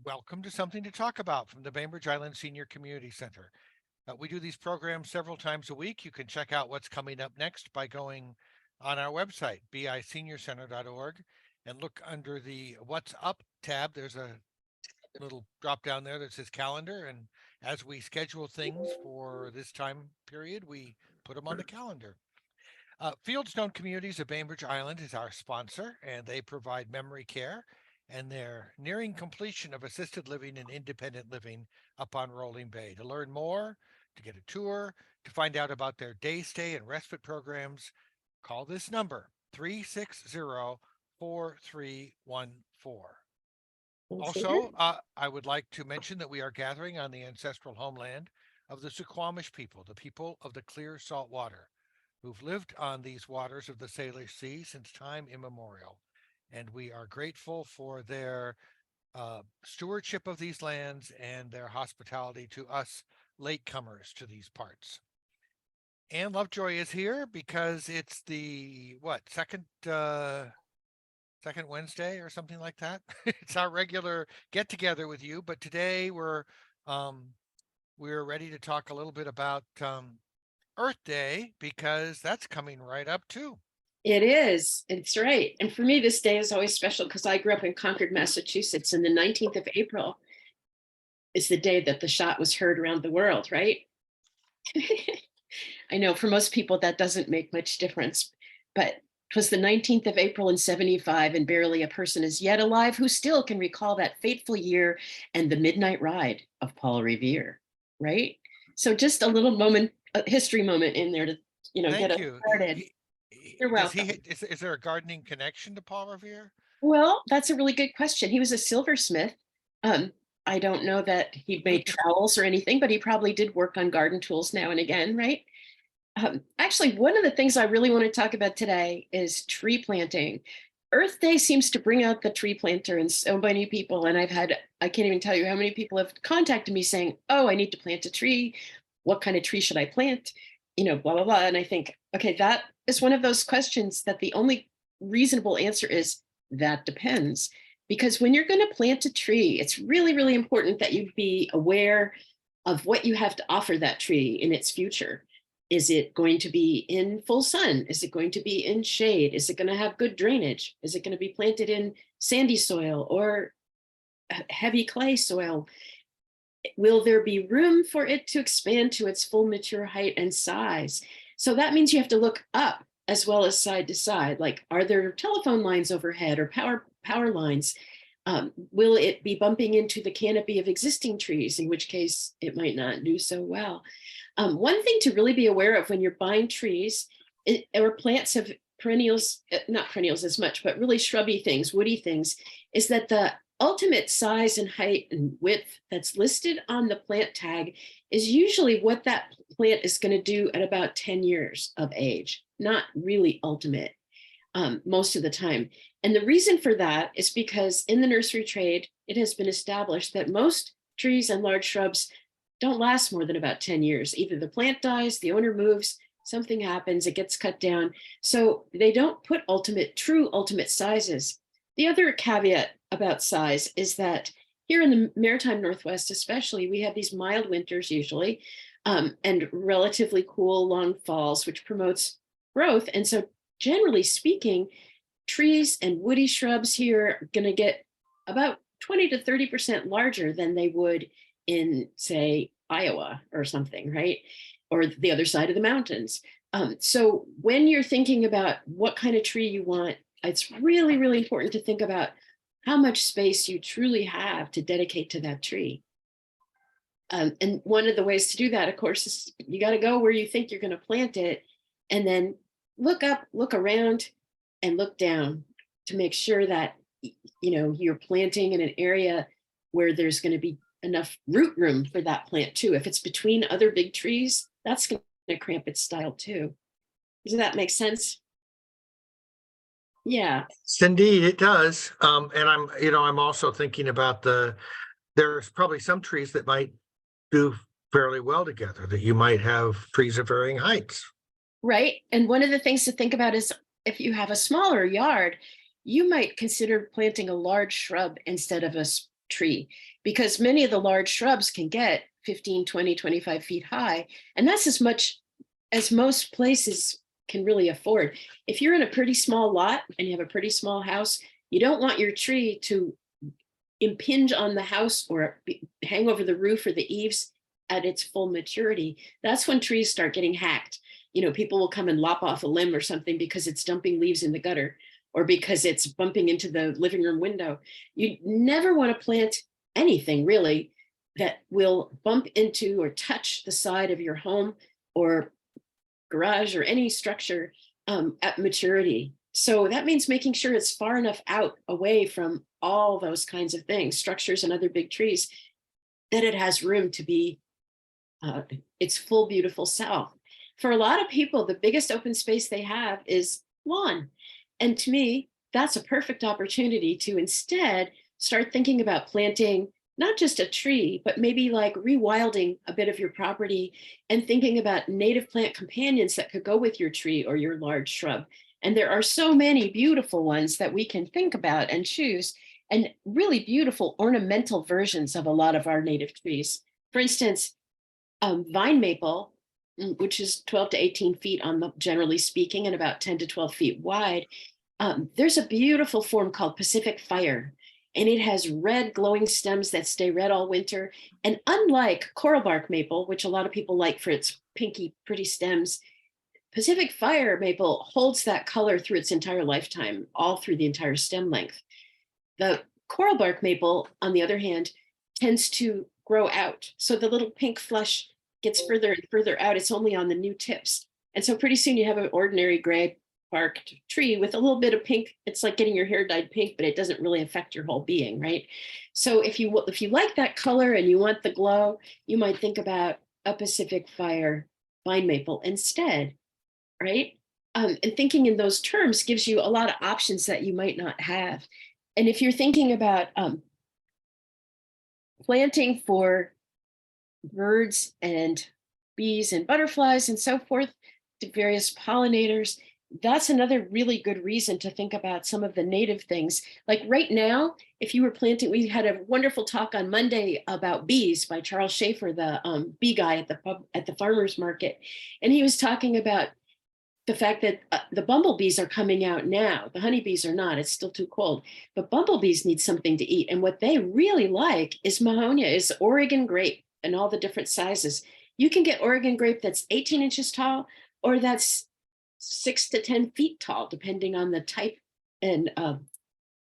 Welcome to Something to Talk About from the Bainbridge Island Senior Community Center. We do these programs several times a week. You can check out what's coming up next by going on our website, biseniorcenter.org, and look under the What's Up tab. There's a little drop down there that says calendar. And as we schedule things for this time period, we put them on the calendar. Fieldstone Communities of Bainbridge Island is our sponsor, and they provide memory care, and they're nearing completion of assisted living and independent living up on Rolling Bay. To learn more, to get a tour, to find out about their day stay and respite programs, call this number 360-4314. Also, I would like to mention that we are gathering on the ancestral homeland of the Suquamish people, the people of the clear salt water, who've lived on these waters of the Salish Sea since time immemorial. And we are grateful for their stewardship of these lands and their hospitality to us latecomers to these parts. Ann Lovejoy is here because it's the second Wednesday or something like that. It's our regular get together with you, but today we're ready to talk a little bit about Earth Day, because that's coming right up too. It is. It's right. And for me, this day is always special because I grew up in Concord, Massachusetts, and the 19th of April is the day that the shot was heard around the world, right? I know for most people that doesn't make much difference, but it was the 19th of April in 75, and barely a person is yet alive who still can recall that fateful year and the midnight ride of Paul Revere, right? So just a little moment, a history moment in there to, get us started. You're welcome. Is there a gardening connection to Paul Revere? Well, that's a really good question. He was a silversmith. I don't know that he made trowels or anything, but he probably did work on garden tools now and again, right? Actually, one of the things I really want to talk about today is tree planting. Earth Day seems to bring out the tree planter in so many people. And I can't even tell you how many people have contacted me saying, oh, I need to plant a tree. What kind of tree should I plant? Blah, blah, blah. And I think, okay, that is one of those questions that the only reasonable answer is that depends. Because when you're going to plant a tree, it's really, really important that you be aware of what you have to offer that tree in its future. Is it going to be in full sun? Is it going to be in shade? Is it going to have good drainage? Is it going to be planted in sandy soil or heavy clay soil? Will there be room for it to expand to its full mature height and size? So that means you have to look up as well as side to side. Like, are there telephone lines overhead or power lines? Will it be bumping into the canopy of existing trees, in which case it might not do so well? One thing to really be aware of when you're buying trees or plants of perennials, not perennials as much, but really shrubby things, woody things, is that the ultimate size and height and width that's listed on the plant tag is usually what that plant is going to do at about 10 years of age, not really ultimate most of the time. And the reason for that is because in the nursery trade, it has been established that most trees and large shrubs don't last more than about 10 years. Either the plant dies, the owner moves, something happens, it gets cut down. So they don't put true ultimate sizes. The other caveat about size is that here in the Maritime Northwest, especially, we have these mild winters usually, and relatively cool long falls, which promotes growth. And so generally speaking, trees and woody shrubs here are going to get about 20 to 30% larger than they would in, say, Iowa or something, right? Or the other side of the mountains. So when you're thinking about what kind of tree you want, it's really, really important to think about how much space you truly have to dedicate to that tree. And one of the ways to do that, of course, is you got to go where you think you're going to plant it, and then look up, look around, and look down to make sure that you're planting in an area where there's going to be enough root room for that plant too. If it's between other big trees, that's going to cramp its style too. Does that make sense? Yeah. Indeed, it does. And I'm also thinking about there's probably some trees that might do fairly well together, that you might have trees of varying heights. Right. And one of the things to think about is if you have a smaller yard, you might consider planting a large shrub instead of a tree, because many of the large shrubs can get 15, 20, 25 feet high. And that's as much as most places can really afford. If you're in a pretty small lot and you have a pretty small house, you don't want your tree to impinge on the house or hang over the roof or the eaves at its full maturity. That's when trees start getting hacked. You know, people will come and lop off a limb or something because it's dumping leaves in the gutter or because it's bumping into the living room window. You never want to plant anything really that will bump into or touch the side of your home or garage or any structure at maturity. So that means making sure it's far enough out away from all those kinds of things, structures and other big trees, that it has room to be its full, beautiful self. For a lot of people, the biggest open space they have is lawn. And to me, that's a perfect opportunity to instead start thinking about planting not just a tree, but maybe like rewilding a bit of your property and thinking about native plant companions that could go with your tree or your large shrub. And there are so many beautiful ones that we can think about and choose, and really beautiful ornamental versions of a lot of our native trees. For instance, vine maple, which is 12 to 18 feet generally speaking, and about 10 to 12 feet wide. There's a beautiful form called Pacific Fire, and it has red glowing stems that stay red all winter. And unlike coral bark maple, which a lot of people like for its pinky, pretty stems, Pacific Fire maple holds that color through its entire lifetime, all through the entire stem length. The coral bark maple, on the other hand, tends to grow out. So the little pink flesh gets further and further out. It's only on the new tips. And so pretty soon you have an ordinary gray barked tree with a little bit of pink. It's like getting your hair dyed pink, but it doesn't really affect your whole being, right? So if you like that color and you want the glow, you might think about a Pacific Fire vine maple instead, right? And thinking in those terms gives you a lot of options that you might not have. And if you're thinking about planting for birds and bees and butterflies and so forth, to various pollinators, that's another really good reason to think about some of the native things. Like right now, if you were planting, we had a wonderful talk on Monday about bees by Charles Schaefer, the bee guy at the farmer's market. And he was talking about the fact that the bumblebees are coming out now. The honeybees are not, it's still too cold, but bumblebees need something to eat. And what they really like is Mahonia, is Oregon grape and all the different sizes. You can get Oregon grape that's 18 inches tall, or that's 6 to 10 feet tall, depending on the type and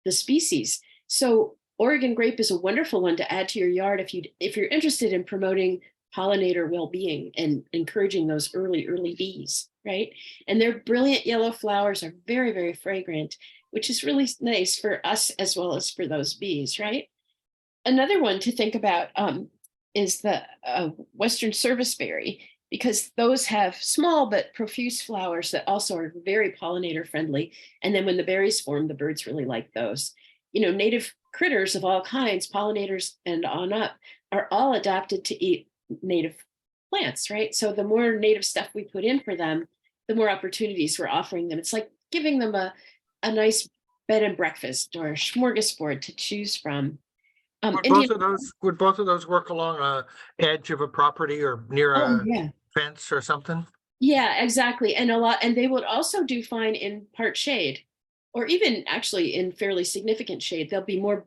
the species. So Oregon grape is a wonderful one to add to your yard if you're interested in promoting pollinator well-being and encouraging those early bees, right? And their brilliant yellow flowers are very, very fragrant, which is really nice for us as well as for those bees, right? Another one to think about is the Western serviceberry, because those have small but profuse flowers that also are very pollinator friendly. And then when the berries form, the birds really like those. You know, native critters of all kinds, pollinators and on up, are all adapted to eat native plants, right? So the more native stuff we put in for them, the more opportunities we're offering them. It's like giving them a nice bed and breakfast or a smorgasbord to choose from. Would both of those work along a edge of a property or near Oh, a yeah. fence or something? Yeah, exactly. And they would also do fine in part shade, or even actually in fairly significant shade. They'll be more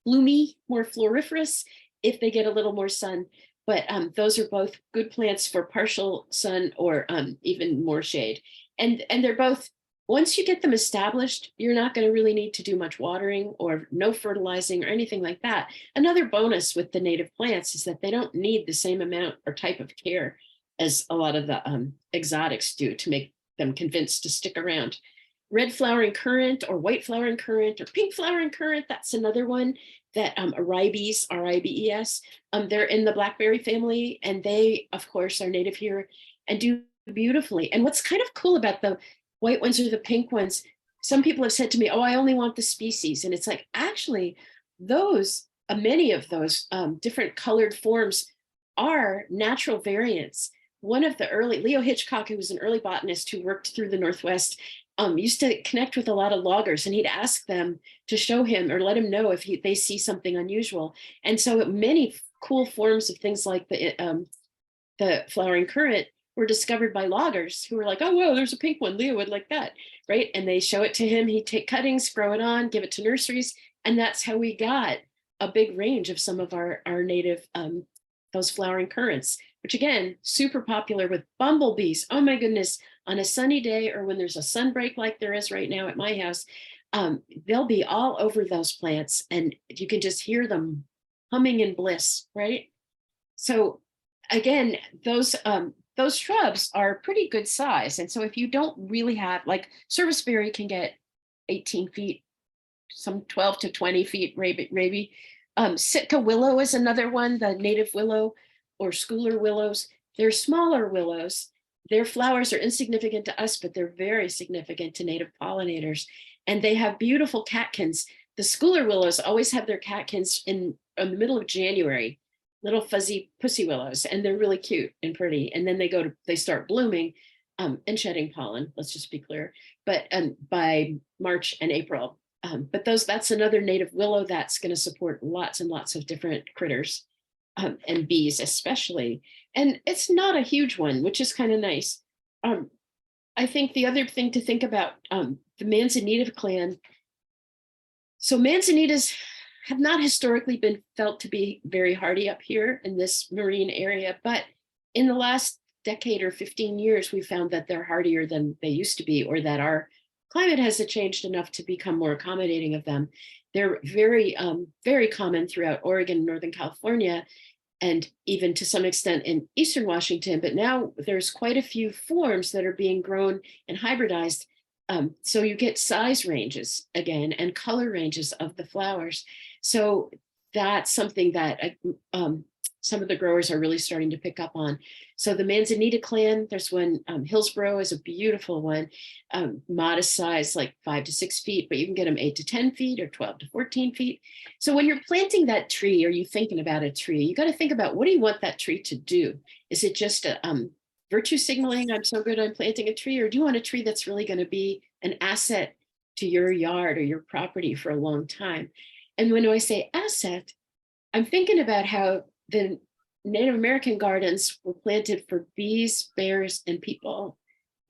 bloomy, more floriferous if they get a little more sun. But those are both good plants for partial sun or even more shade. And they're both, once you get them established, you're not going to really need to do much watering or no fertilizing or anything like that. Another bonus with the native plants is that they don't need the same amount or type of care as a lot of the exotics do to make them convinced to stick around. Red flowering currant or white flowering currant or pink flowering currant, that's another one that ribes, R-I-B-E-S, they're in the blackberry family, and they, of course, are native here and do beautifully. And what's kind of cool about the white ones or the pink ones, some people have said to me, oh, I only want the species. And it's like, actually, those, many of those different colored forms are natural variants. One of the early, Leo Hitchcock, who was an early botanist who worked through the Northwest, used to connect with a lot of loggers, and he'd ask them to show him or let him know if they see something unusual. And so many cool forms of things like the flowering currant were discovered by loggers who were like, oh, whoa, there's a pink one. Leo would like that, right? And they show it to him. He'd take cuttings, grow it on, give it to nurseries. And that's how we got a big range of some of our native, those flowering currants, which again, super popular with bumblebees. Oh my goodness, on a sunny day or when there's a sunbreak like there is right now at my house, they'll be all over those plants and you can just hear them humming in bliss, right? So again, those shrubs are pretty good size. And so if you don't really have, like serviceberry can get 18 feet, some 12 to 20 feet, maybe. Sitka willow is another one, the native willow or schooler willows. They're smaller willows. Their flowers are insignificant to us, but they're very significant to native pollinators. And they have beautiful catkins. The schooler willows always have their catkins in the middle of January, little fuzzy pussy willows, and they're really cute and pretty. And then they start blooming and shedding pollen, let's just be clear, but by March and April. But that's another native willow that's going to support lots and lots of different critters and bees especially. And it's not a huge one, which is kind of nice. I think the other thing to think about, the manzanita clan. So manzanitas have not historically been felt to be very hardy up here in this marine area, but in the last decade or 15 years, we found that they're hardier than they used to be, or that our climate has changed enough to become more accommodating of them. They're very, very common throughout Oregon and Northern California, and even to some extent in Eastern Washington, but now there's quite a few forms that are being grown and hybridized. So you get size ranges again and color ranges of the flowers. So that's something that some of the growers are really starting to pick up on. So the manzanita clan, there's one, Hillsborough is a beautiful one, modest size, like 5 to 6 feet, but you can get them 8 to 10 feet or 12 to 14 feet. So when you're planting that tree, or you thinking about a tree, you got to think about, what do you want that tree to do? Is it just a virtue signaling, I'm so good, I'm planting a tree, or do you want a tree that's really going to be an asset to your yard or your property for a long time? And when I say asset, I'm thinking about how the Native American gardens were planted for bees, bears, and people.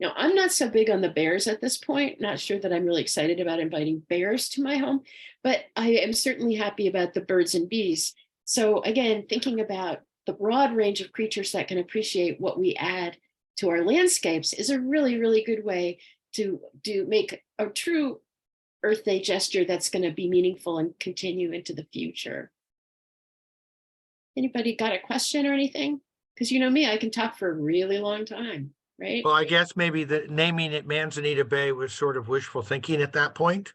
Now, I'm not so big on the bears at this point, not sure that I'm really excited about inviting bears to my home, but I am certainly happy about the birds and bees. So again, thinking about the broad range of creatures that can appreciate what we add to our landscapes is a really, really good way to make a true Earth Day gesture that's going to be meaningful and continue into the future. Anybody got a question or anything? Because you know me, I can talk for a really long time, right? Well, I guess maybe the naming it Manzanita Bay was sort of wishful thinking at that point.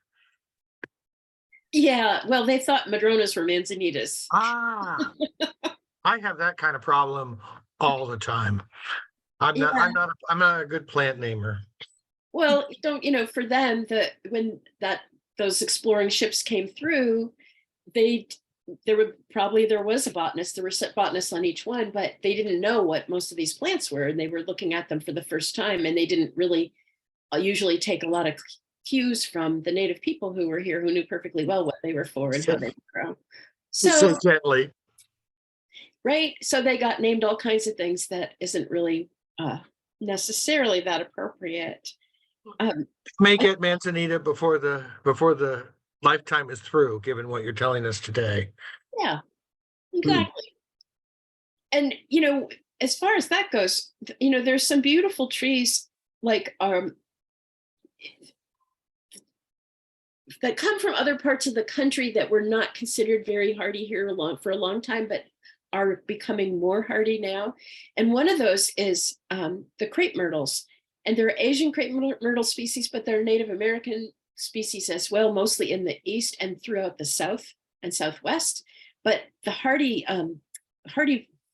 Yeah, well, they thought madronas were manzanitas. Ah, I have that kind of problem all the time. I'm not, Yeah. I'm not a good plant namer. Well, for them, when those exploring ships came through, there was a botanist, there were set botanists on each one, but they didn't know what most of these plants were, and they were looking at them for the first time, and they didn't really usually take a lot of cues from the native people who were here, who knew perfectly well what they were for and how they grow. So gently. Right, so they got named all kinds of things that isn't really necessarily that appropriate. Make it Manzanita before the lifetime is through, given what you're telling us today. Yeah, exactly. And as far as that goes, there's some beautiful trees like that come from other parts of the country that were not considered very hardy here for a long time, but are becoming more hardy now. And one of those is the crepe myrtles. And they're Asian crepe myrtle species, but they're Native American species as well, mostly in the east and throughout the south and southwest. But the hardy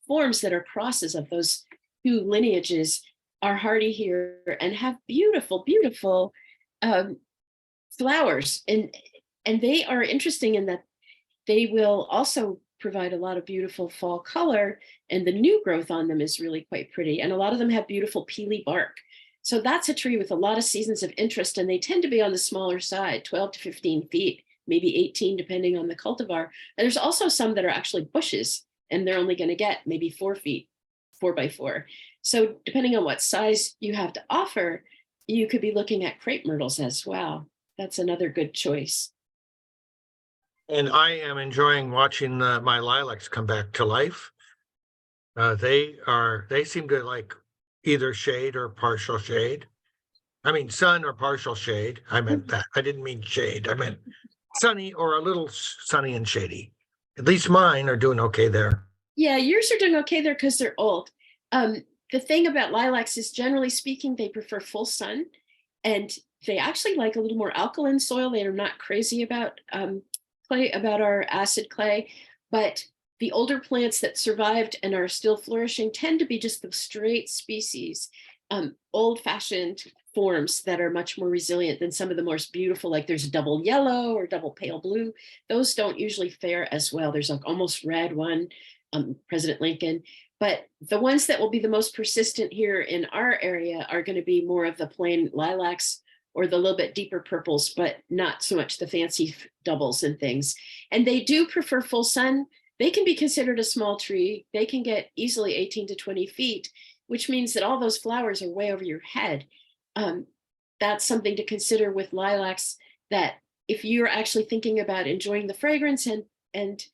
forms that are crosses of those two lineages are hardy here and have beautiful, beautiful flowers. And they are interesting in that they will also provide a lot of beautiful fall color, and the new growth on them is really quite pretty. And a lot of them have beautiful peely bark. So that's a tree with a lot of seasons of interest, and they tend to be on the smaller side, 12 to 15 feet, maybe 18, depending on the cultivar. And there's also some that are actually bushes, and they're only going to get maybe 4 feet, 4 by 4. So depending on what size you have to offer, you could be looking at crepe myrtles as well. That's another good choice. And I am enjoying watching my lilacs come back to life. They seem to like either shade or partial shade. I mean, sun or partial shade. I meant that. I didn't mean shade. I meant sunny or a little sunny and shady. At least mine are doing okay there. Yeah, yours are doing okay there because they're old. The thing about lilacs is, generally speaking, they prefer full sun, and they actually like a little more alkaline soil. They are not crazy about clay, about our acid clay, but the older plants that survived and are still flourishing tend to be just the straight species, old-fashioned forms that are much more resilient than some of the most beautiful, like there's double yellow or double pale blue. Those don't usually fare as well. There's like almost red one, President Lincoln. But the ones that will be the most persistent here in our area are going to be more of the plain lilacs or the little bit deeper purples, but not so much the fancy doubles and things. And they do prefer full sun. They can be considered a small tree. They can get easily 18 to 20 feet, which means that all those flowers are way over your head. That's something to consider with lilacs, that if you're actually thinking about enjoying the fragrance and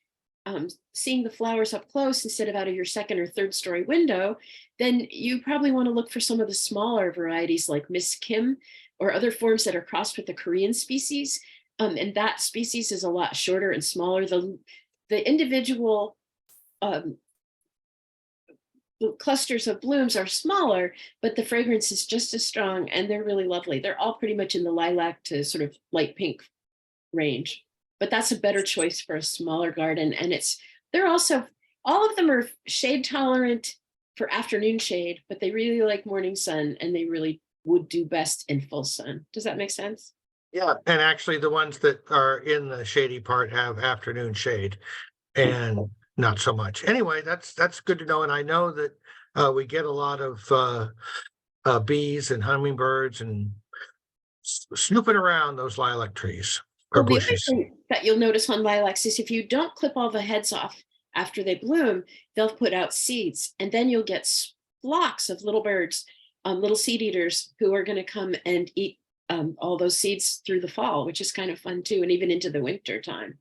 seeing the flowers up close instead of out of your second or third story window, then you probably want to look for some of the smaller varieties like Miss Kim or other forms that are crossed with the Korean species. And that species is a lot shorter and smaller. The individual clusters of blooms are smaller, but the fragrance is just as strong, and they're really lovely. They're all pretty much in the lilac to sort of light pink range, but that's a better choice for a smaller garden. And they're also, all of them are shade tolerant for afternoon shade, but they really like morning sun, and they really would do best in full sun. Does that make sense? Yeah, and actually the ones that are in the shady part have afternoon shade and not so much. Anyway, that's good to know. And I know that we get a lot of bees and hummingbirds and snooping around those lilac trees or Well, the other bushes. thing that you'll notice on lilacs is, if you don't clip all the heads off after they bloom, they'll put out seeds, and then you'll get flocks of little birds, little seed eaters, who are going to come and eat all those seeds through the fall, which is kind of fun too, and even into the winter time.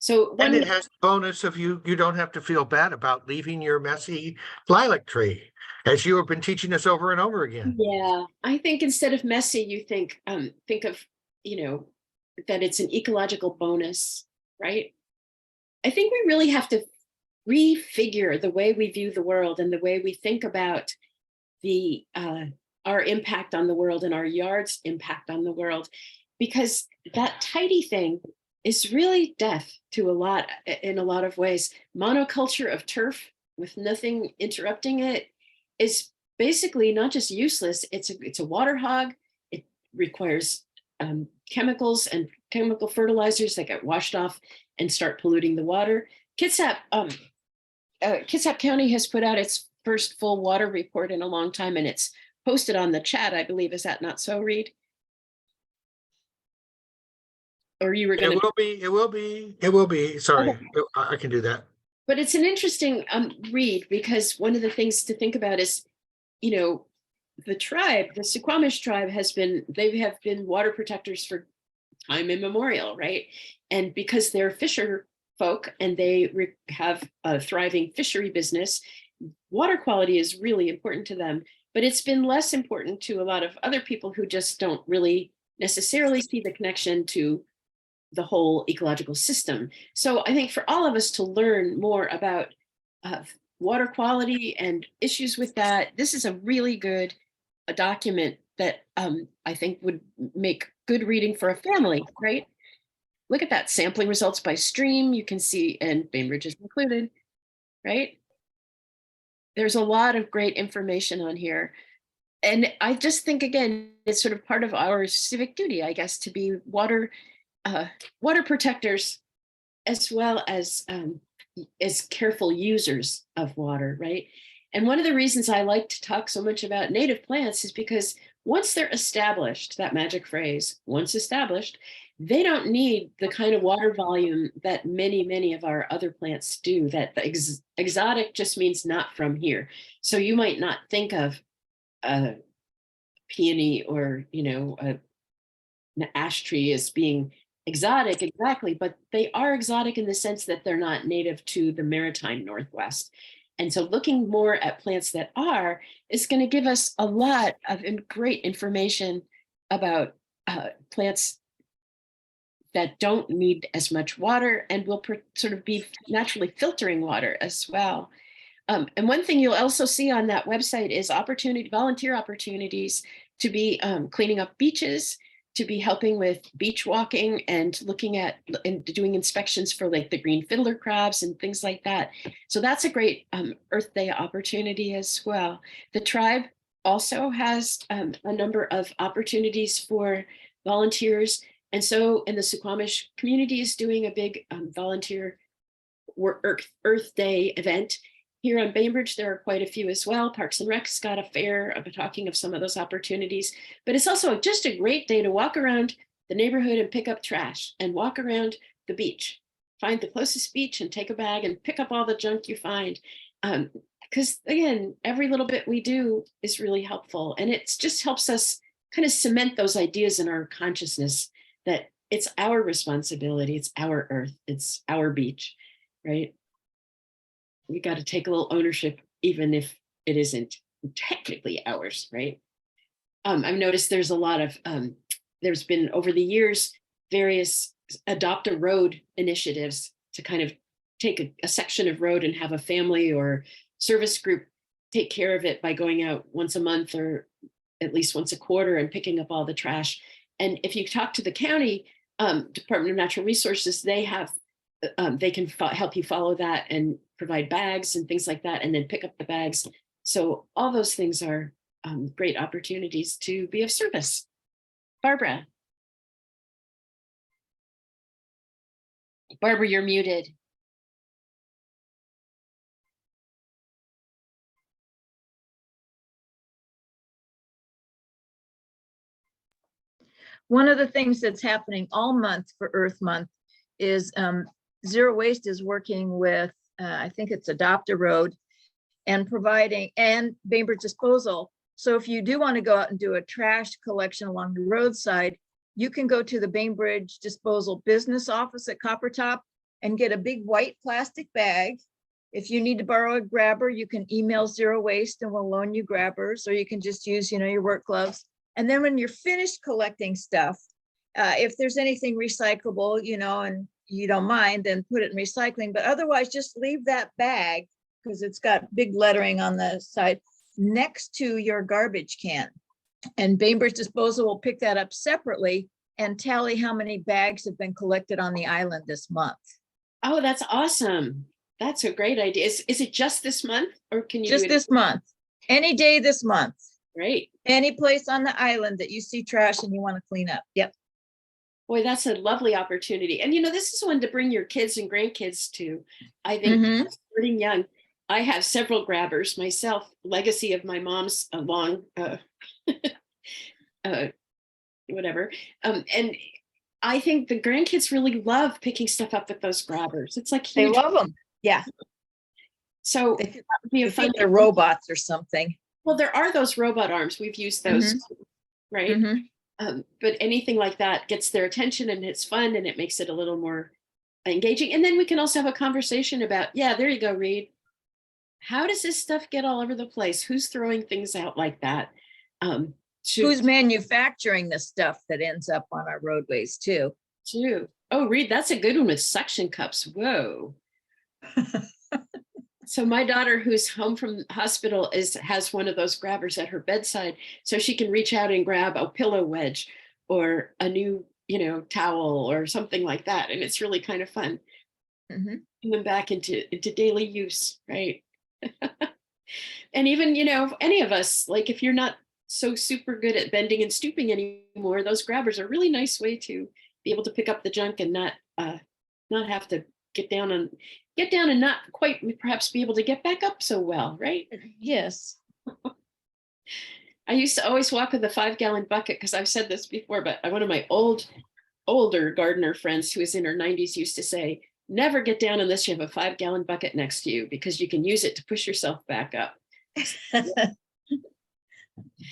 So And it has the bonus of you don't have to feel bad about leaving your messy lilac tree, as you have been teaching us over and over again. Yeah, I think instead of messy, you think of, that it's an ecological bonus, right? I think we really have to refigure the way we view the world and the way we think about the our impact on the world and our yard's impact on the world, because that tidy thing is really death to in a lot of ways. Monoculture of turf with nothing interrupting it is basically not just useless, it's a water hog. It requires chemicals and chemical fertilizers that get washed off and start polluting the water. Kitsap County has put out its first full water report in a long time, and it's posted on the chat, I believe. Is that not so, Reed? Or you were going to? It will be. Sorry, Okay. I can do that. But it's an interesting read, because one of the things to think about is, the Suquamish tribe they have been water protectors for time immemorial, right? And because they're fisher folk and they have a thriving fishery business, water quality is really important to them. But it's been less important to a lot of other people who just don't really necessarily see the connection to the whole ecological system. So I think for all of us to learn more about water quality and issues with that, this is a really good document that I think would make good reading for a family, right? Look at that, sampling results by stream. You can see, and Bainbridge is included, right? There's a lot of great information on here. And I just think, again, it's sort of part of our civic duty, I guess, to be water protectors, as well as careful users of water, right? And one of the reasons I like to talk so much about native plants is because once they're established, that magic phrase, once established, they don't need the kind of water volume that many of our other plants do. That the exotic just means not from here. So you might not think of a peony or, an ash tree as being exotic exactly, but they are exotic in the sense that they're not native to the maritime Northwest. And so looking more at plants that are is going to give us a lot of great information about plants that don't need as much water and will sort of be naturally filtering water as well. And one thing you'll also see on that website is volunteer opportunities to be cleaning up beaches, to be helping with beach walking and looking at and doing inspections for like the green fiddler crabs and things like that. So that's a great Earth Day opportunity as well. The tribe also has a number of opportunities for volunteers. And so in the Suquamish community is doing a big volunteer Earth Day event. Here on Bainbridge, there are quite a few as well. Parks and Rec's got a fair of talking of some of those opportunities, but it's also just a great day to walk around the neighborhood and pick up trash and walk around the beach. Find the closest beach and take a bag and pick up all the junk you find. Because again, every little bit we do is really helpful. And it just helps us kind of cement those ideas in our consciousness that it's our responsibility, it's our earth, it's our beach, right? We got to take a little ownership, even if it isn't technically ours, right? I've noticed there's a lot of, there's been over the years, various adopt a road initiatives to kind of take a section of road and have a family or service group take care of it by going out once a month or at least once a quarter and picking up all the trash. And if you talk to the county Department of Natural Resources, they have, they can help you follow that and provide bags and things like that, and then pick up the bags. So all those things are great opportunities to be of service. Barbara, you're muted. One of the things that's happening all month for Earth Month is Zero Waste is working with, I think it's Adopt a Road, and providing, and Bainbridge Disposal. So if you do want to go out and do a trash collection along the roadside, you can go to the Bainbridge Disposal business office at Coppertop and get a big white plastic bag. If you need to borrow a grabber, you can email Zero Waste and we'll loan you grabbers, or you can just use, your work gloves. And then when you're finished collecting stuff, if there's anything recyclable, and you don't mind, then put it in recycling. But otherwise, just leave that bag, because it's got big lettering on the side, next to your garbage can. And Bainbridge Disposal will pick that up separately and tally how many bags have been collected on the island this month. Oh, that's awesome. That's a great idea. Is it just this month, or can you just do it this month? Any day this month. Great. Any place on the island that you see trash and you want to clean up. Yep. Boy, that's a lovely opportunity. And this is one to bring your kids and grandkids to. I think starting young. I have several grabbers myself, legacy of my mom's long whatever. And I think the grandkids really love picking stuff up with those grabbers. It's like they huge. love them. Yeah. So that would be a fun. They're robots or something. Well, there are those robot arms. We've used those, right? But anything like that gets their attention and it's fun and it makes it a little more engaging. And then we can also have a conversation about, yeah, there you go, Reed. How does this stuff get all over the place? Who's throwing things out like that? Who's manufacturing the stuff that ends up on our roadways too? Oh, Reed, that's a good one with suction cups. Whoa. So my daughter, who's home from hospital, has one of those grabbers at her bedside, so she can reach out and grab a pillow wedge or a new, towel or something like that, and it's really kind of fun. Bring them back into daily use, right? And even any of us, like if you're not so super good at bending and stooping anymore, those grabbers are a really nice way to be able to pick up the junk and not have to get down and not quite perhaps be able to get back up so well, right? Yes. I used to always walk with a 5-gallon bucket because I've said this before, but one of my older gardener friends who was in her 90s used to say, never get down unless you have a 5-gallon bucket next to you because you can use it to push yourself back up.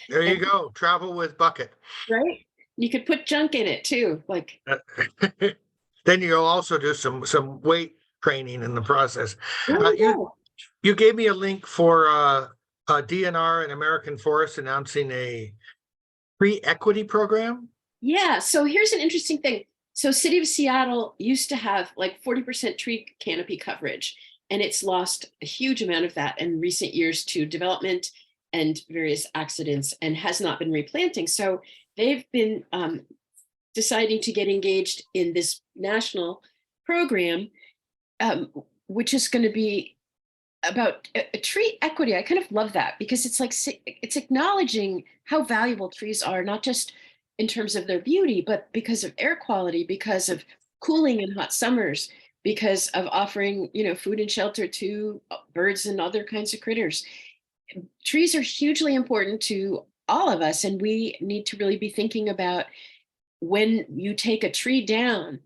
There you go. Travel with bucket. Right? You could put junk in it too. Like, Then you'll also do some weight training in the process. there you You go. you gave me a link for DNR and American Forest announcing a tree equity program. Yeah. So here's an interesting thing. So City of Seattle used to have like 40% tree canopy coverage, and it's lost a huge amount of that in recent years to development and various accidents and has not been replanting. So they've been deciding to get engaged in this national program, which is going to be about a tree equity. I kind of love that because it's like it's acknowledging how valuable trees are, not just in terms of their beauty, but because of air quality, because of cooling in hot summers, because of offering, food and shelter to birds and other kinds of critters. Trees are hugely important to all of us, and we need to really be thinking about when you take a tree down,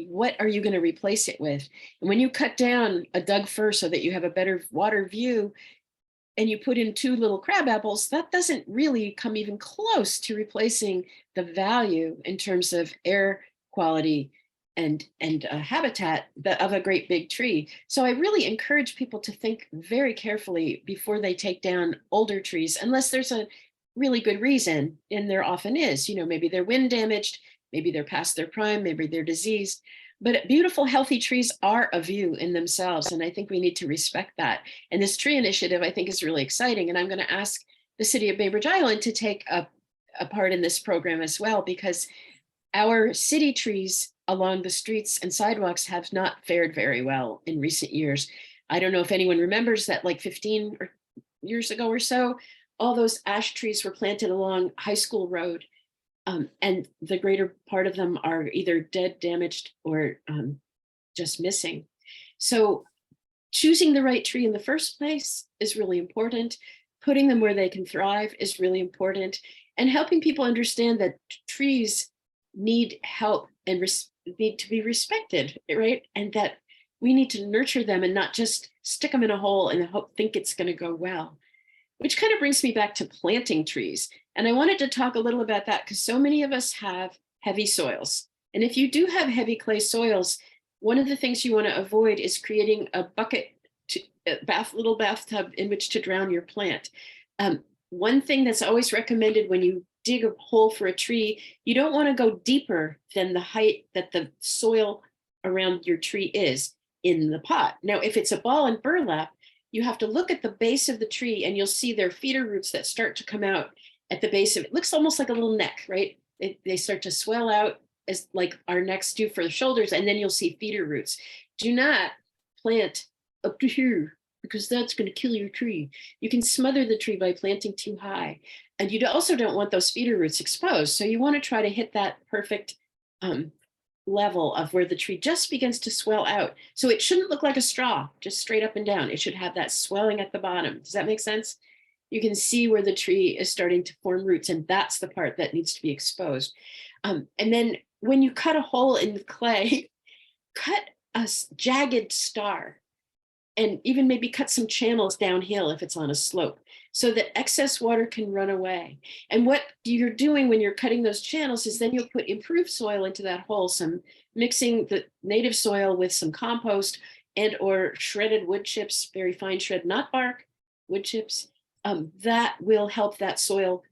what are you going to replace it with? And when you cut down a Doug fir so that you have a better water view, and you put in 2 little crab apples, that doesn't really come even close to replacing the value in terms of air quality and habitat of a great big tree. So I really encourage people to think very carefully before they take down older trees, unless there's a really good reason, and there often is. Maybe they're wind damaged, maybe they're past their prime, maybe they're diseased. But beautiful, healthy trees are a view in themselves, and I think we need to respect that. And this tree initiative, I think, is really exciting. And I'm going to ask the city of Bainbridge Island to take a part in this program as well, because our city trees along the streets and sidewalks have not fared very well in recent years. I don't know if anyone remembers that, like 15 years ago or so, all those ash trees were planted along High School Road. And the greater part of them are either dead, damaged, or just missing. So choosing the right tree in the first place is really important. Putting them where they can thrive is really important. And helping people understand that trees need help and need to be respected, right? And that we need to nurture them and not just stick them in a hole and think it's going to go well. Which kind of brings me back to planting trees. And I wanted to talk a little about that because so many of us have heavy soils. And if you do have heavy clay soils, one of the things you want to avoid is creating a bucket, little bathtub in which to drown your plant. One thing that's always recommended when you dig a hole for a tree, you don't want to go deeper than the height that the soil around your tree is in the pot. Now, if it's a ball and burlap, you have to look at the base of the tree and you'll see their feeder roots that start to come out at the base of it. It looks almost like a little neck, right? They start to swell out as like our necks do for the shoulders, and then you'll see feeder roots. Do not plant up to here because that's going to kill your tree. You can smother the tree by planting too high. And you also don't want those feeder roots exposed. So you want to try to hit that perfect level of where the tree just begins to swell out. So it shouldn't look like a straw, just straight up and down. It should have that swelling at the bottom. Does that make sense? You can see where the tree is starting to form roots, and that's the part that needs to be exposed. And then when you cut a hole in the clay, cut a jagged star, and even maybe cut some channels downhill if it's on a slope, so that excess water can run away. And what you're doing when you're cutting those channels is then you'll put improved soil into that hole, mixing the native soil with some compost and or shredded wood chips, very fine shred, not bark, wood chips. That will help that soil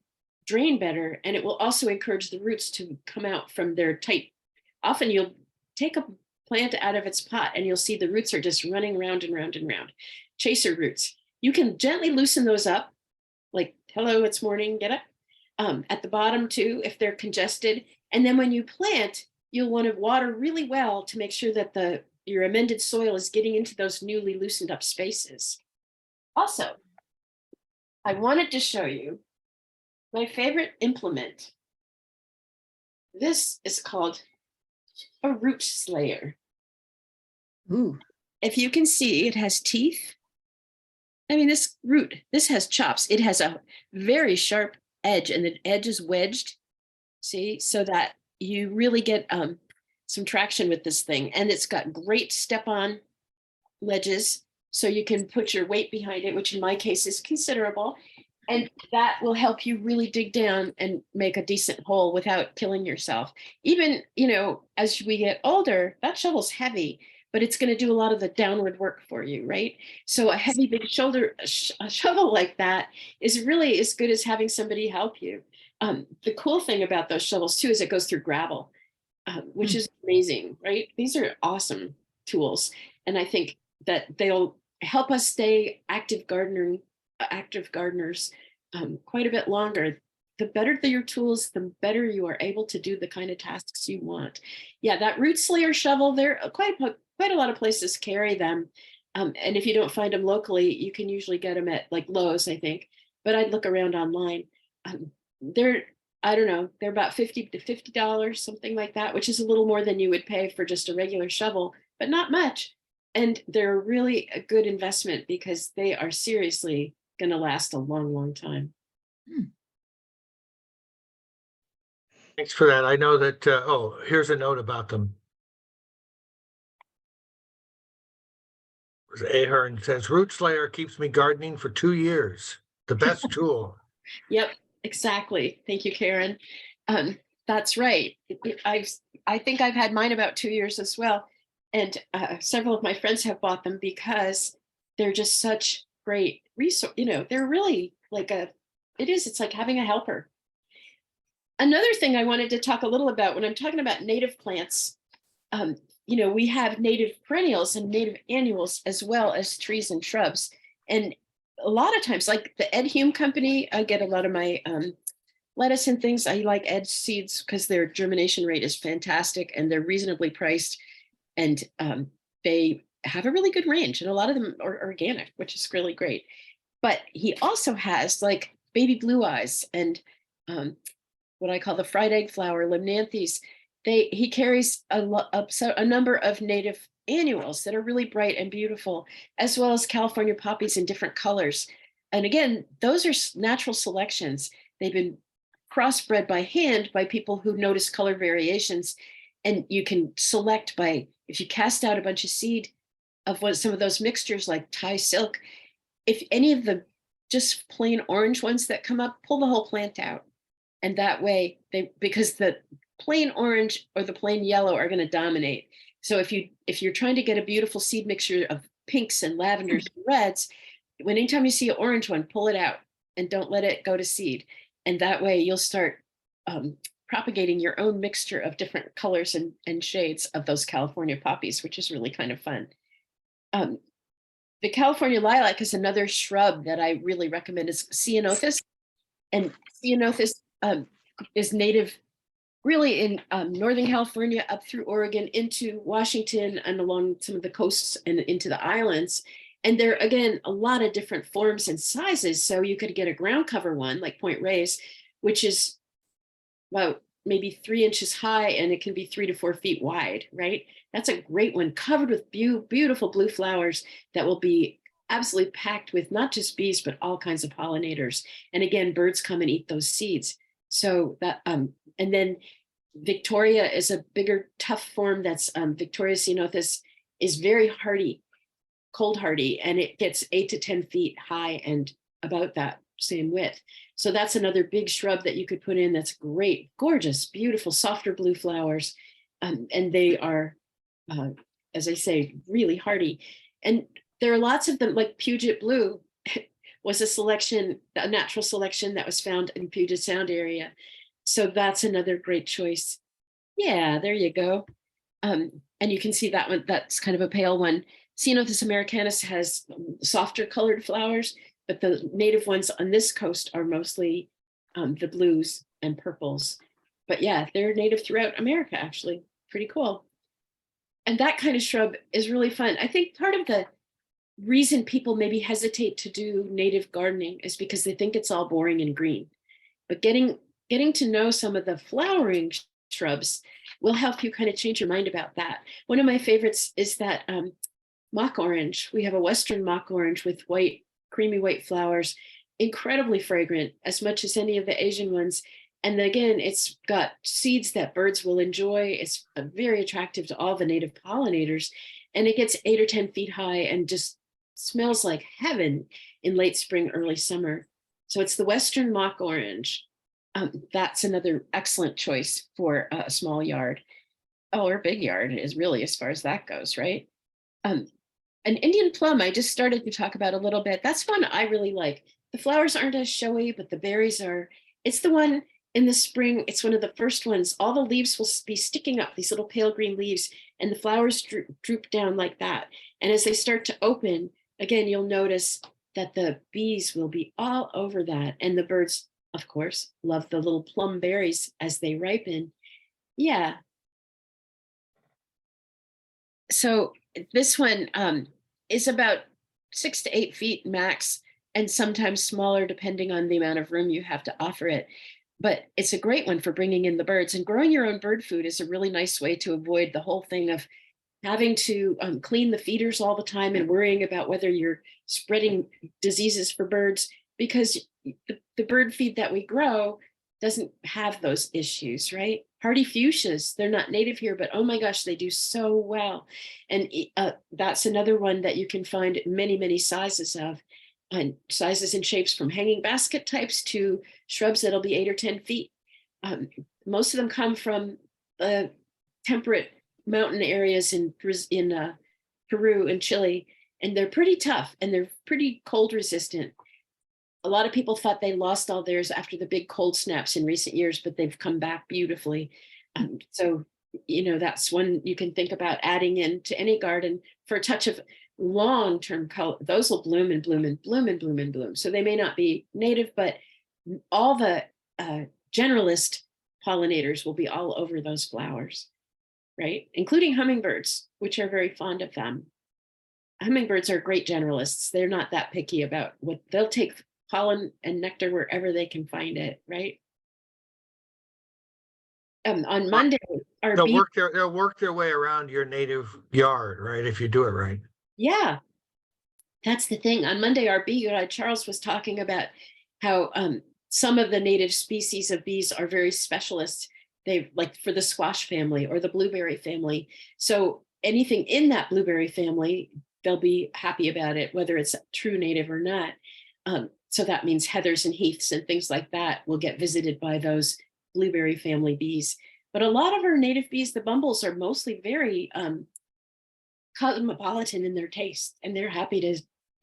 drain better. And it will also encourage the roots to come out from their tight. Often you'll take a plant out of its pot and you'll see the roots are just running round and round and round. Chaser roots. You can gently loosen those up, like, hello, it's morning, get up. At the bottom too, if they're congested. And then when you plant, you'll want to water really well to make sure that your amended soil is getting into those newly loosened up spaces. Also, I wanted to show you my favorite implement. This is called a root slayer. Ooh. If you can see, it has teeth I mean, this root, this has chops. It has a very sharp edge, and the edge is wedged. See, so that you really get some traction with this thing. And it's got great step-on ledges, so you can put your weight behind it, which in my case is considerable. And that will help you really dig down and make a decent hole without killing yourself. Even, as we get older, that shovel's heavy, but it's going to do a lot of the downward work for you, right? So a heavy, big a shovel like that is really as good as having somebody help you. The cool thing about those shovels too is it goes through gravel, which is amazing, right? These are awesome tools. And I think that they'll help us stay active gardeners quite a bit longer. The better your tools, the better you are able to do the kind of tasks you want. Yeah, that root slayer shovel, there quite a lot of places carry them. And if you don't find them locally, you can usually get them at like Lowe's, I think. But I'd look around online. I don't know, they're about $50 to $50, something like that, which is a little more than you would pay for just a regular shovel, but not much. And they're really a good investment because they are seriously going to last a long, long time. Thanks for that. I know that, here's a note about them. Ahern says, root slayer keeps me gardening for 2 years. The best tool. Yep, exactly. Thank you, Karen. That's right. I think I've had mine about 2 years as well. And several of my friends have bought them because they're just such great resource. They're really like it's like having a helper. Another thing I wanted to talk a little about when I'm talking about native plants, we have native perennials and native annuals as well as trees and shrubs. And a lot of times, like the Ed Hume Company, I get a lot of my lettuce and things. I like Ed seeds because their germination rate is fantastic and they're reasonably priced. And they have a really good range. And a lot of them are organic, which is really great. But he also has like baby blue eyes and what I call the fried egg flower, limnanthes. He carries a number of native annuals that are really bright and beautiful, as well as California poppies in different colors. And again, those are natural selections. They've been crossbred by hand by people who notice color variations. And you can select by, if you cast out a bunch of seed of some of those mixtures like Thai silk, if any of the just plain orange ones that come up, pull the whole plant out. And that way, because the plain orange or the plain yellow are going to dominate. So if you're trying to get a beautiful seed mixture of pinks and lavenders and reds, anytime you see an orange one, pull it out and don't let it go to seed. And that way you'll start propagating your own mixture of different colors and shades of those California poppies, which is really kind of fun. The California lilac is another shrub that I really recommend. Is Ceanothus. And Ceanothus is native really in Northern California up through Oregon into Washington and along some of the coasts and into the islands. And there, again, a lot of different forms and sizes. So you could get a ground cover one like Point Reyes, which is about maybe 3 inches high and it can be 3 to 4 feet wide, right? That's a great one, covered with beautiful blue flowers that will be absolutely packed with not just bees, but all kinds of pollinators. And again, birds come and eat those seeds. So that, and then Victoria is a bigger, tough form. That's Victoria Ceanothus is very hardy, cold hardy, and it gets 8 to 10 feet high and about that same width. So that's another big shrub that you could put in. That's great, gorgeous, beautiful, softer blue flowers. And they are, as I say, really hardy. And there are lots of them, like Puget Blue was a natural selection that was found in Puget Sound area. So that's another great choice. Yeah, there you go. And you can see that one, that's kind of a pale one. Ceanothus americanus has softer colored flowers, but the native ones on this coast are mostly the blues and purples. But yeah, they're native throughout America, actually. Pretty cool. And that kind of shrub is really fun. I think part of the reason people maybe hesitate to do native gardening is because they think it's all boring and green. But getting to know some of the flowering shrubs will help you kind of change your mind about that. One of my favorites is that mock orange. We have a Western mock orange with white creamy white flowers, incredibly fragrant, as much as any of the Asian ones. And again, it's got seeds that birds will enjoy. It's very attractive to all the native pollinators. And it gets 8 or 10 feet high and just smells like heaven in late spring, early summer. So it's the Western mock orange. That's another excellent choice for a small yard. Oh, or big yard is really as far as that goes, right? An Indian plum, I just started to talk about a little bit. That's one I really like. The flowers aren't as showy, but the berries are. It's the one in the spring. It's one of the first ones. All the leaves will be sticking up, these little pale green leaves, and the flowers droop down like that. And as they start to open, again, you'll notice that the bees will be all over that. And the birds, of course, love the little plum berries as they ripen. Yeah. So this one is about 6 to 8 feet max, and sometimes smaller depending on the amount of room you have to offer it. But it's a great one for bringing in the birds, and growing your own bird food is a really nice way to avoid the whole thing of having to clean the feeders all the time and worrying about whether you're spreading diseases for birds, because the bird feed that we grow doesn't have those issues, right? Hardy fuchsias, they're not native here, but oh my gosh, they do so well. And that's another one that you can find many, many sizes of, and sizes and shapes from hanging basket types to shrubs that'll be 8 or 10 feet. Most of them come from temperate mountain areas in Peru and Chile, and they're pretty tough and they're pretty cold resistant. A lot of people thought they lost all theirs after the big cold snaps in recent years, but they've come back beautifully. So, that's one you can think about adding in to any garden for a touch of long-term color. Those will bloom and bloom and bloom and bloom and bloom. So they may not be native, but all the generalist pollinators will be all over those flowers, right? Including hummingbirds, which are very fond of them. Hummingbirds are great generalists. They're not that picky about what they'll take pollen and nectar wherever they can find it, right? On Monday, They'll work their way around your native yard, right? If you do it right. Yeah, that's the thing. On Monday, our bee guide Charles was talking about how some of the native species of bees are very specialist. They like for the squash family or the blueberry family. So anything in that blueberry family, they'll be happy about it, whether it's true native or not. So that means heathers and heaths and things like that will get visited by those blueberry family bees. But a lot of our native bees, the bumbles, are mostly very cosmopolitan in their taste, and they're happy to,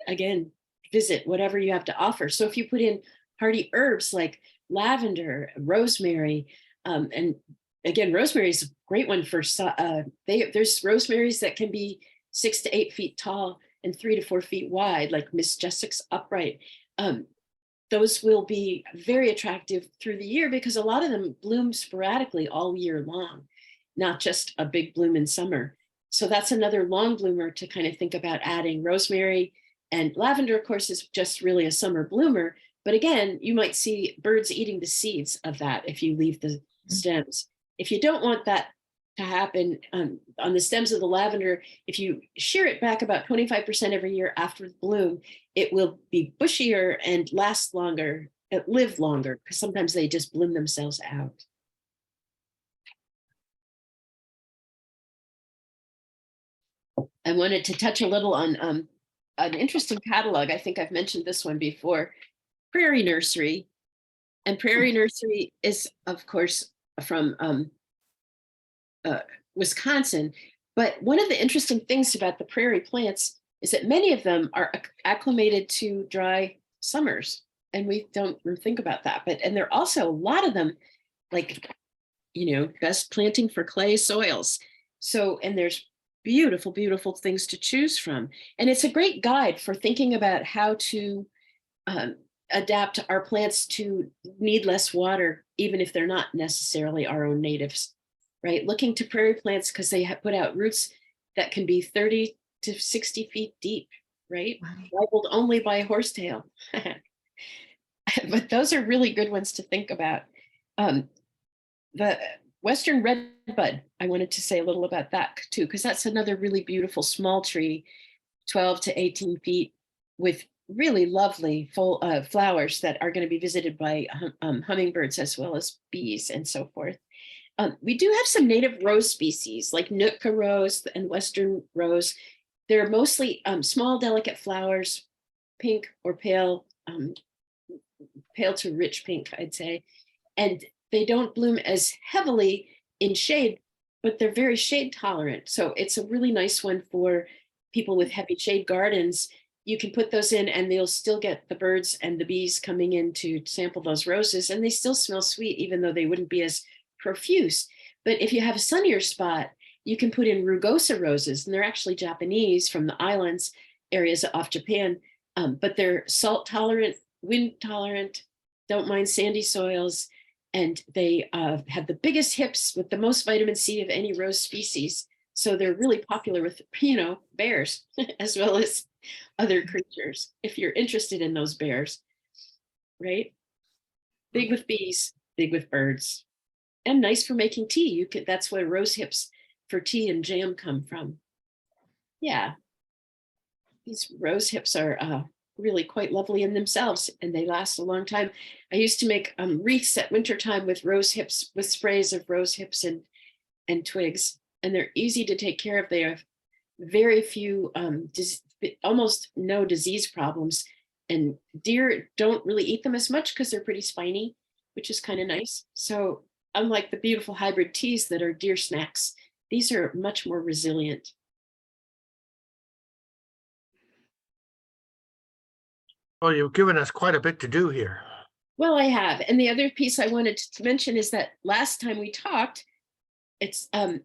again, visit whatever you have to offer. So if you put in hardy herbs like lavender, rosemary, and again, rosemary is a great one for, there's rosemaries that can be 6 to 8 feet tall and 3 to 4 feet wide, like Miss Jessic's upright. Those will be very attractive through the year because a lot of them bloom sporadically all year long, not just a big bloom in summer. So that's another long bloomer to kind of think about adding. Rosemary and lavender, of course, is just really a summer bloomer. But again, you might see birds eating the seeds of that if you leave the stems. If you don't want that to happen on the stems of the lavender, if you shear it back about 25% every year after the bloom, it will be bushier and last longer, live longer, because sometimes they just bloom themselves out. I wanted to touch a little on an interesting catalog. I think I've mentioned this one before, Prairie Nursery. And Prairie Nursery is, of course, from Wisconsin. But one of the interesting things about the prairie plants is that many of them are acclimated to dry summers. And we don't think about that. And there are also a lot of them, like, best planting for clay soils. So, and there's beautiful, beautiful things to choose from. And it's a great guide for thinking about how to adapt our plants to need less water, even if they're not necessarily our own natives, right? Looking to prairie plants because they put out roots that can be 30 to 60 feet deep, right? Rivaled only by a horsetail. But those are really good ones to think about. The Western redbud, I wanted to say a little about that too, because that's another really beautiful small tree, 12 to 18 feet with really lovely full flowers that are going to be visited by hummingbirds as well as bees and so forth. We do have some native rose species like Nootka rose and Western rose. They're mostly small, delicate flowers, pink or pale, pale to rich pink, I'd say. And they don't bloom as heavily in shade, but they're very shade tolerant. So it's a really nice one for people with heavy shade gardens. You can put those in and they'll still get the birds and the bees coming in to sample those roses, and they still smell sweet, even though they wouldn't be as profuse. But if you have a sunnier spot, you can put in rugosa roses, and they're actually Japanese from the islands, areas off Japan, but they're salt tolerant, wind tolerant, don't mind sandy soils, and they have the biggest hips with the most vitamin C of any rose species. So they're really popular with, bears as well as other creatures, if you're interested in those bears, right? Big with bees, big with birds, and nice for making tea. You could, that's where rose hips for tea and jam come from. Yeah, these rose hips are really quite lovely in themselves, and they last a long time. I used to make wreaths at wintertime with rose hips, with sprays of rose hips and twigs, and they're easy to take care of. They have very few, almost no disease problems, and deer don't really eat them as much because they're pretty spiny, which is kind of nice. So unlike the beautiful hybrid teas that are deer snacks, these are much more resilient. Well, you've given us quite a bit to do here. Well, I have. And the other piece I wanted to mention is that last time we talked, I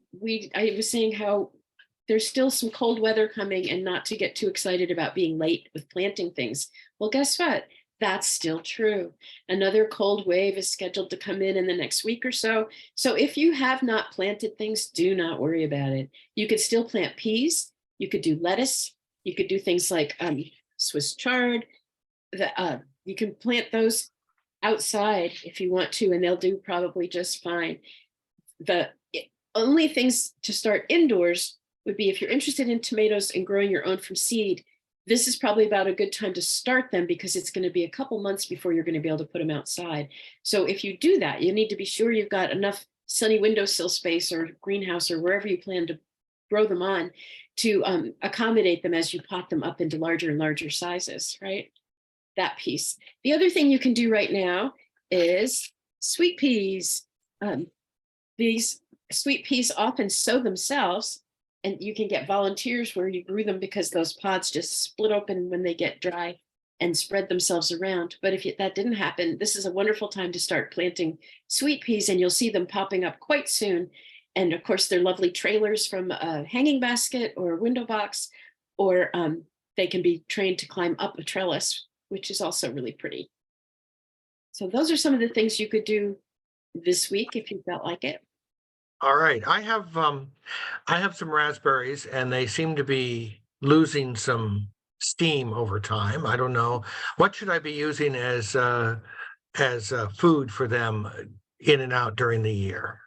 was saying how there's still some cold weather coming and not to get too excited about being late with planting things. Well, guess what? That's still true. Another cold wave is scheduled to come in the next week or so. So if you have not planted things, do not worry about it. You could still plant peas. You could do lettuce. You could do things like Swiss chard. You can plant those outside if you want to, and they'll do probably just fine. The only things to start indoors would be if you're interested in tomatoes and growing your own from seed. This is probably about a good time to start them because it's going to be a couple months before you're going to be able to put them outside. So if you do that, you need to be sure you've got enough sunny windowsill space or greenhouse or wherever you plan to grow them on to accommodate them as you pot them up into larger and larger sizes, right? That piece. The other thing you can do right now is sweet peas. These sweet peas often sow themselves, and you can get volunteers where you grew them because those pods just split open when they get dry and spread themselves around. But if that didn't happen, this is a wonderful time to start planting sweet peas, and you'll see them popping up quite soon. And of course, they're lovely trailers from a hanging basket or a window box, or they can be trained to climb up a trellis, which is also really pretty. So those are some of the things you could do this week if you felt like it. All right. I have some raspberries, and they seem to be losing some steam over time. I don't know. What should I be using as food for them in and out during the year?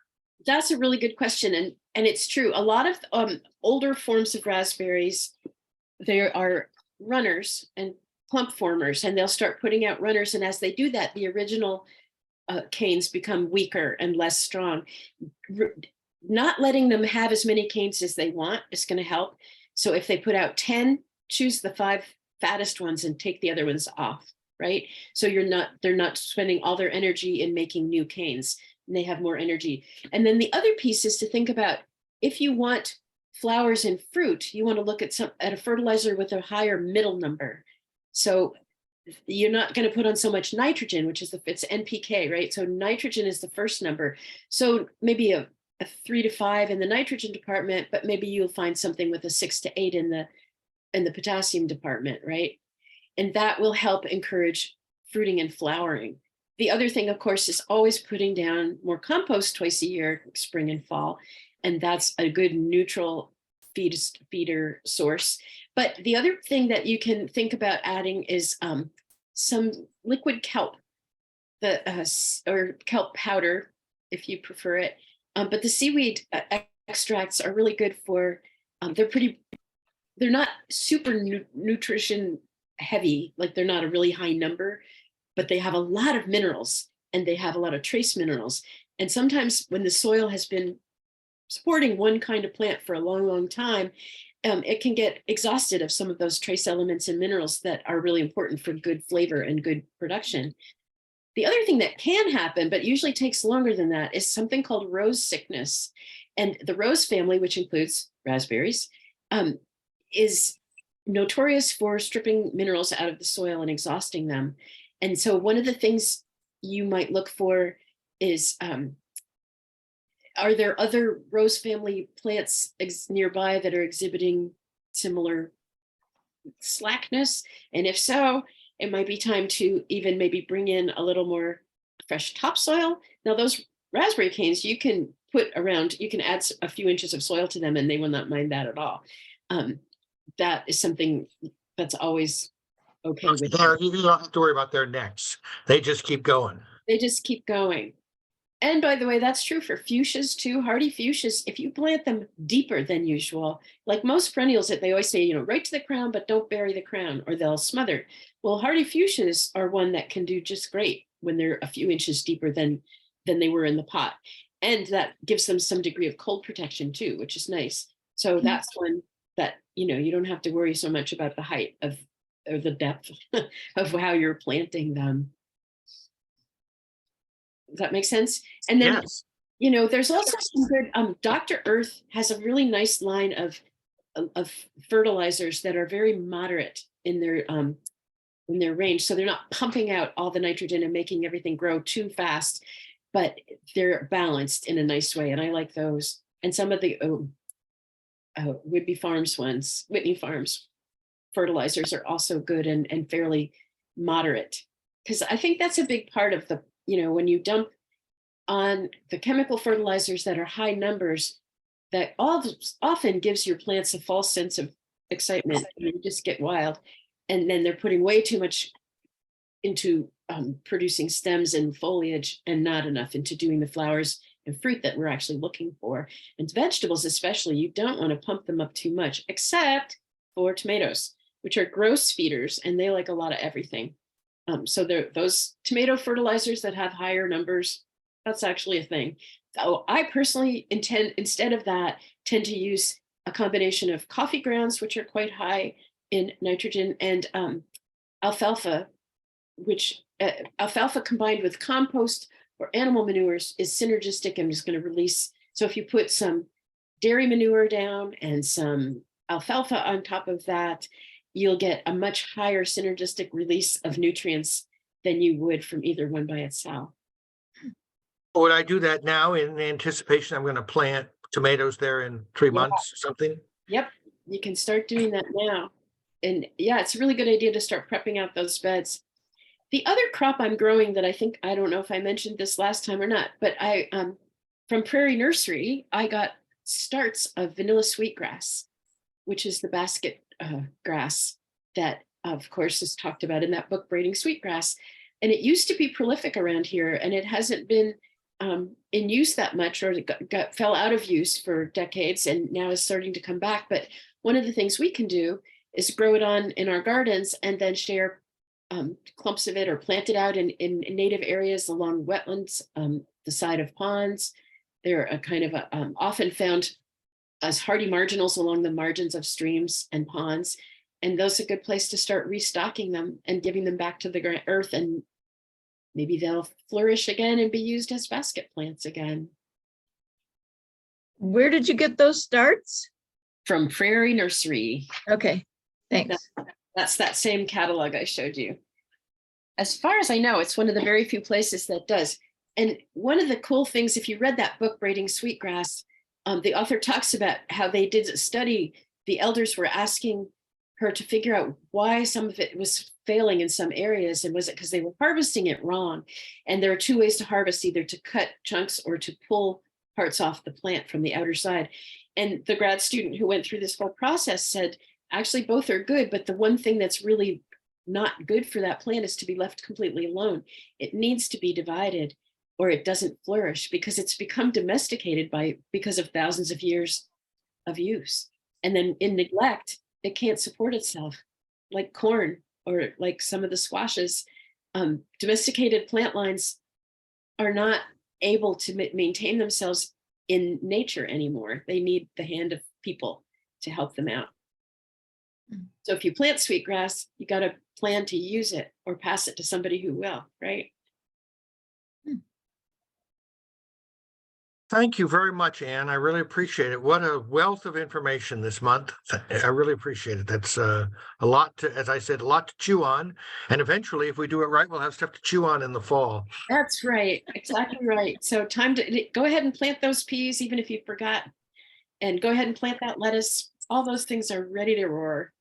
That's a really good question. And it's true. A lot of older forms of raspberries, there are runners and clump formers, and they'll start putting out runners. And as they do that, the original canes become weaker and less strong. Not letting them have as many canes as they want is going to help. So if they put out 10, choose the 5 fattest ones and take the other ones off, right? So they're not spending all their energy in making new canes, and they have more energy. And then the other piece is to think about, if you want flowers and fruit, you want to look at a fertilizer with a higher middle number. So you're not going to put on so much nitrogen, which is it's NPK, right? So nitrogen is the first number. So maybe a 3 to 5 in the nitrogen department, but maybe you'll find something with a 6 to 8 in the potassium department, right? And that will help encourage fruiting and flowering. The other thing, of course, is always putting down more compost twice a year, spring and fall. And that's a good neutral feeder source. But the other thing that you can think about adding is some liquid kelp, or kelp powder, if you prefer it. But the seaweed extracts are really good for, they're not super nutrition heavy, like they're not a really high number, but they have a lot of minerals and they have a lot of trace minerals. And sometimes when the soil has been supporting one kind of plant for a long, long time, it can get exhausted of some of those trace elements and minerals that are really important for good flavor and good production. The other thing that can happen, but usually takes longer than that, is something called rose sickness. And the rose family, which includes raspberries, is notorious for stripping minerals out of the soil and exhausting them. And so one of the things you might look for is, are there other rose family plants nearby that are exhibiting similar slackness? And if so, it might be time to even maybe bring in a little more fresh topsoil. Now those raspberry canes, you can put around, you can add a few inches of soil to them and they will not mind that at all. That is something that's always okay with them. You don't have to worry about their necks. They just keep going. They just keep going. And by the way, that's true for fuchsias too. Hardy fuchsias, if you plant them deeper than usual, like most perennials that they always say, right to the crown, but don't bury the crown or they'll smother. Well, hardy fuchsias are one that can do just great when they're a few inches deeper than they were in the pot. And that gives them some degree of cold protection too, which is nice. So that's one that, you don't have to worry so much about the height of, or the depth of how you're planting them. Does that make sense? And then, Yes. there's also some good, Dr. Earth has a really nice line of fertilizers that are very moderate in their range. So they're not pumping out all the nitrogen and making everything grow too fast, but they're balanced in a nice way. And I like those. And some of the Whitney Farms fertilizers are also good and fairly moderate. Because I think that's a big part of the, when you dump on the chemical fertilizers that are high numbers, that often gives your plants a false sense of excitement. And you just get wild. And then they're putting way too much into producing stems and foliage and not enough into doing the flowers and fruit that we're actually looking for. And vegetables especially, you don't want to pump them up too much, except for tomatoes, which are gross feeders, and they like a lot of everything. So those tomato fertilizers that have higher numbers, that's actually a thing. So I personally instead of that, tend to use a combination of coffee grounds, which are quite high in nitrogen, and alfalfa, which alfalfa combined with compost or animal manures is synergistic and is going to release. So if you put some dairy manure down and some alfalfa on top of that, you'll get a much higher synergistic release of nutrients than you would from either one by itself. Would I do that now in anticipation? I'm going to plant tomatoes there in 3 months or something? Yep, you can start doing that now. And yeah, it's a really good idea to start prepping out those beds. The other crop I'm growing that I don't know if I mentioned this last time or not, but from Prairie Nursery, I got starts of vanilla sweetgrass, which is the basket grass that, of course, is talked about in that book, Braiding Sweetgrass. And it used to be prolific around here, and it hasn't been in use that much, or it fell out of use for decades, and now is starting to come back. But one of the things we can do is grow it on in our gardens and then share clumps of it or plant it out in native areas along wetlands, the side of ponds. They're a kind of often found as hardy marginals along the margins of streams and ponds. And those are a good place to start restocking them and giving them back to the earth, and maybe they'll flourish again and be used as basket plants again. Where did you get those starts? From Prairie Nursery. Okay, thanks. That's that same catalog I showed you. As far as I know, it's one of the very few places that does. And one of the cool things, if you read that book, Braiding Sweetgrass, the author talks about how they did a study. The elders were asking her to figure out why some of it was failing in some areas, and was it because they were harvesting it wrong? And there are two ways to harvest, either to cut chunks or to pull parts off the plant from the outer side. And the grad student who went through this whole process said, actually, both are good, but the one thing that's really not good for that plant is to be left completely alone. It needs to be divided, or it doesn't flourish, because it's become domesticated because of thousands of years of use. And then in neglect, it can't support itself, like corn. or like some of the squashes, domesticated plant lines are not able to maintain themselves in nature anymore. They need the hand of people to help them out. Mm. So if you plant sweetgrass, you got to plan to use it or pass it to somebody who will, right? Thank you very much, Anne. I really appreciate it. What a wealth of information this month. I really appreciate it. That's a lot to, as I said, a lot to chew on. And eventually, if we do it right, we'll have stuff to chew on in the fall. That's right. Exactly right. So time to go ahead and plant those peas, even if you forgot, and go ahead and plant that lettuce. All those things are ready to roar.